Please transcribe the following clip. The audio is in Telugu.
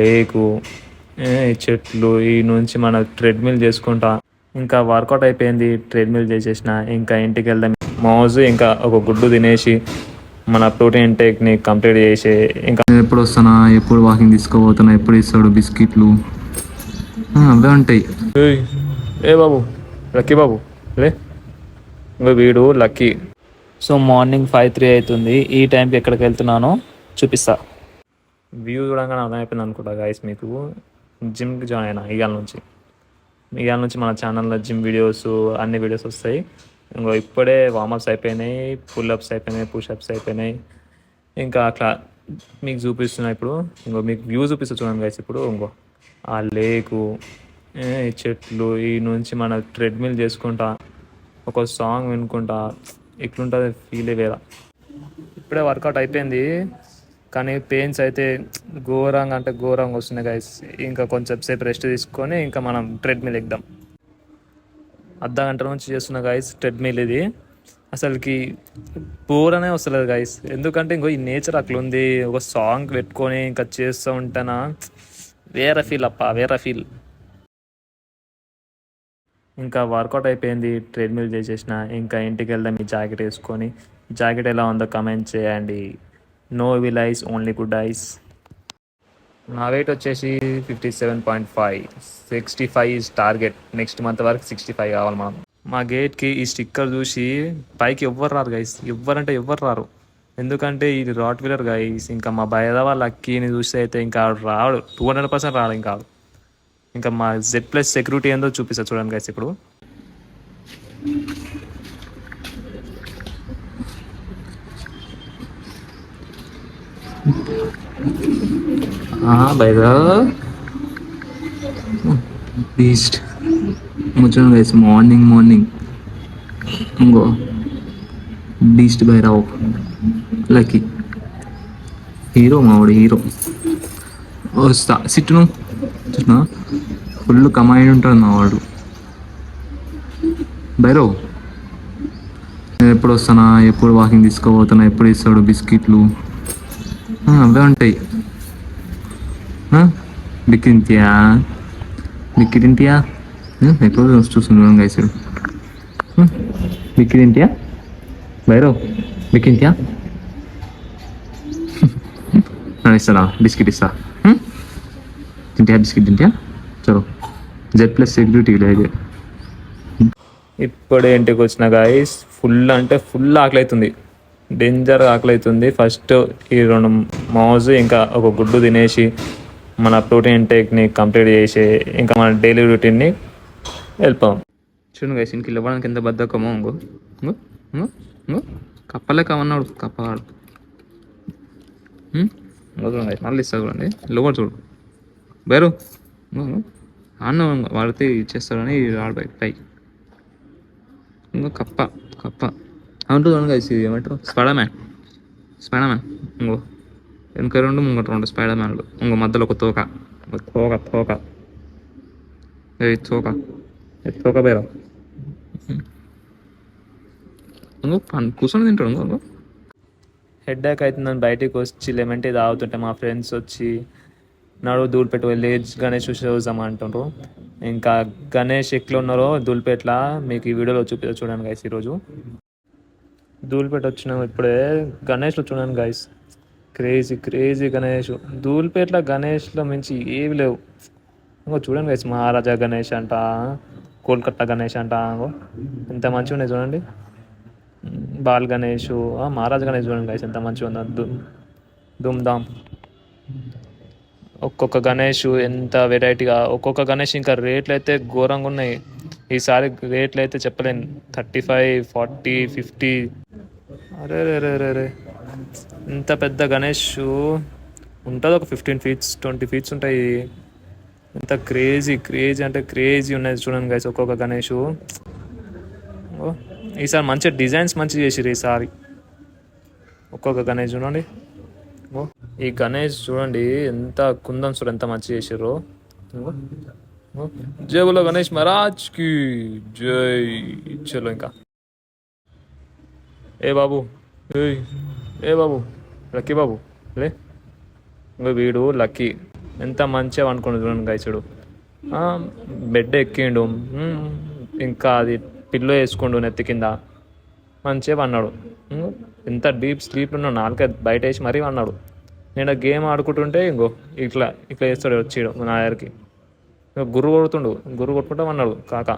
లేకు చెట్లు ఈ నుంచి మన ట్రెడ్మిల్ చేసుకుంటా ఇంకా వర్కౌట్ అయిపోయింది. ట్రెడ్మిల్ చేసేసిన ఇంకా ఇంటికి వెళ్దాం మౌజు ఇంకా ఒక గుడ్డు తినేసి మన ప్రోటీన్ ఇంటేక్ని కంప్లీట్ చేసి ఇంకా ఎప్పుడు వస్తానా, ఎప్పుడు వాకింగ్ తీసుకోబోతున్నా, ఎప్పుడు ఇస్తాడు బిస్కెట్లు అవే ఉంటాయి. ఏ బాబు లక్కీ బాబు లే, ఇంకా వీడు లక్కీ. సో మార్నింగ్ 5:03 అవుతుంది. ఈ టైంకి ఎక్కడికి వెళ్తున్నానో చూపిస్తా. వ్యూ చూడంగానే అర్థమైపోయింది అనుకుంటా గైస్ మీకు. జిమ్కి జాయిన్ అయినా ఇవాళ నుంచి మన ఛానల్లో జిమ్ వీడియోస్ అన్ని వీడియోస్ వస్తాయి. ఇంకో ఇప్పుడే వార్మప్స్ అయిపోయినాయి, పుల్అప్స్ అయిపోయినాయి, పుషప్స్ అయిపోయినాయి. ఇంకా అట్లా మీకు చూపిస్తున్నా. ఇప్పుడు ఇంకో మీకు వ్యూ చూపిస్తా చూడండి గైస్. ఇప్పుడు ఇంకో ఆ లేకు చెట్లు ఈ నుంచి మన ట్రెడ్మిల్ చేసుకుంటా ఒక సాంగ్ వినుకుంటా ఎట్లుంటుంది ఫీలే వేరా. ఇప్పుడే వర్కౌట్ అయిపోయింది కానీ పెయిన్స్ అయితే ఘోరంగా అంటే ఘోరంగా వస్తున్నాయి గైస్. ఇంకా కొంచెం సేపు రెస్ట్ తీసుకొని ఇంకా మనం ట్రెడ్మిల్ ఎక్కుదాం. అర్ధ గంట నుంచి చేస్తున్న గైస్ ట్రెడ్మిల్. ఇది అసలుకి బోర్ అనే వస్తలేదు గైస్. ఎందుకంటే ఇంకో ఈ నేచర్ అట్లా ఉంది. ఒక సాంగ్ పెట్టుకొని ఇంకా చేస్తూ ఉంటానా వేరే ఫీల్ వేరే ఫీల్. ఇంకా వర్కౌట్ అయిపోయింది, ట్రెడ్మిల్ చేసేసిన. ఇంకా ఇంటికి వెళ్దాం ఈ జాకెట్ వేసుకొని. జాకెట్ ఎలా ఉందో కమెంట్ చేయండి. No evil eyes, only good eyes. నా వెయిట్ వచ్చేసి 57.5. 65 ఈజ్ టార్గెట్. నెక్స్ట్ మంత్ వరకు 65 కావాలి మనం. మా గేట్కి ఈ స్టిక్కర్ చూసి పైకి ఎవ్వరు రారు గైస్. ఎవ్వరంటే ఎవ్వరు రారు. ఎందుకంటే ఇది రాట్ వీలర్ గైస్. ఇంకా మా బయట లక్కీని చూస్తే అయితే ఇంకా రాడు, 200% రాడు. ఇంకా మా Z+ సెక్యూరిటీ ఏందో చూపిస్తా చూడండి గైస్. ఇప్పుడు బైదా బీస్ట్ చూడండి గైస్. మార్నింగ్ ఇంకో బీస్ట్ బైరావ్ లక్కీ హీరో, మావాడు హీరో. వస్తా సిట్టును చూసినా ఫుల్ కమాండ్ ఉంటాడు మావాడు బైరావ్. ఎప్పుడు వస్తానా, ఎప్పుడు వాకింగ్ తీసుకోబోతున్నా, ఎప్పుడు ఇస్తాడు బిస్కెట్లు అవే ఉంటాయి. బిక్కింటియా ఎప్పుడు చూస్తున్నాను గైస్. బిక్కింటియా బైరో బిక్కింటియా ఇస్తాడా బిస్కెట్ ఇస్తా. బిస్కెట్ తింటా చలో. Z+ సెక్యూరిటీ లేదు. ఇప్పుడే ఇంటికి వచ్చిన గాయస్. ఫుల్ అంటే ఫుల్ ఆకలి అవుతుంది, డేంజర్ ఆకలి అవుతుంది. ఫస్ట్ ఈ 2 మౌజు ఇంకా ఒక గుడ్డు తినేసి మన ప్రోటీన్ ఇంటేక్ని కంప్లీట్ చేసి ఇంకా మన డైలీ రొటీన్ని వెళ్ళిపోం. చూడండి గైస్, ఇంటికి ఇవ్వడానికి ఎంత బద్దకమో. ఇంకో కప్పలే కావన్నాడు కప్పవాడు. మళ్ళీ ఇస్తా చూడండి. లోపల చూడు బేరు అన్న వాడితే ఇచ్చేస్తాడని రాడు పై. ఇంకో కప్ప అంటూ గైస్. ఇది ఏమంటారు, స్పైడర్ మ్యాన్. ఇంకో వెనక 2 ముంగట 2 స్పైడర్ మ్యాన్లు. ఇంకో మధ్యలో ఒక తోక తోక బేరా. ఇంకో కూర్చొని తింటాడు. ఇంకో హెడ్ఏక్ అవుతుందని బయటికి వచ్చి లెమన్ టీ తాగుతుంటే మా ఫ్రెండ్స్ వచ్చి దూల్పేట వెళ్ళి గణేష్ చూసామంటుండ్రు. ఇంకా గణేష్ ఎట్లా ఉన్నారో దూల్పేట్ల మీకు ఈ వీడియోలో చూడండి గైస్. ఈరోజు దూల్పేట వచ్చినాము ఇప్పుడే. గణేష్లో చూడండి గైస్, క్రేజీ గణేష్. దూల్పేట్ల గణేష్లో మించి ఏవి లేవు. ఇంకో చూడండి గైస్, మహారాజా గణేష్ అంట, కోల్కత్తా గణేష్ అంట. ఎంత మంచిగా ఉన్నాయి చూడండి. బాల్ గణేష్, మహారాజా గణేష్ చూడండి గైస్ ఎంత మంచిగా ఉందో. ధూమ్ధామ్. ఒక్కొక్క గణేష్ ఎంత వెరైటీగా, ఒక్కొక్క గణేష్ ఇంకా రేట్లు అయితే ఘోరంగా ఉన్నాయి. ఈసారి రేట్లు అయితే చెప్పలేను. 35, 40, 50. అరే ఇంత పెద్ద గణేష్ ఉంటుంది. ఒక 15 feet 20 feet ఉంటాయి. ఎంత క్రేజీ అంటే క్రేజీ ఉన్నది చూడండి గైస్ ఒక్కొక్క గణేష్. ఈసారి మంచిగా డిజైన్స్ మంచిగా చేసిర్రు ఈసారి. ఒక్కొక్క గణేష్ చూడండి. ఈ గణేష్ చూడండి ఎంత కుందం చూడ ఎంత మంచిగా చేసిర్రు. జై బోలో గణేష్ మహారాజ్కి జై. చలో ఇంకా ఏ బాబు లక్కీ బాబు లే, ఇంకా వీడు లక్కీ. ఎంత మంచిగా అనుకోండి చూడండి గైచుడు. బెడ్ ఎక్కిండు, ఇంకా అది పిల్లో వేసుకుండు నెత్తి కింద, మంచిగా పన్నాడు. ఎంత డీప్ స్లీప్ ఉన్నాడు, నాలుక బయట వేసి మరీ అన్నాడు. నేను గేమ్ ఆడుకుంటుంటే ఇంకో ఇట్లా ఇట్లా వేస్తాడు వచ్చాడు నా దగ్గరికి. గుర్రు కొడుతుండు, గుర్రు కొట్టుకుంటా అన్నాడు కాక.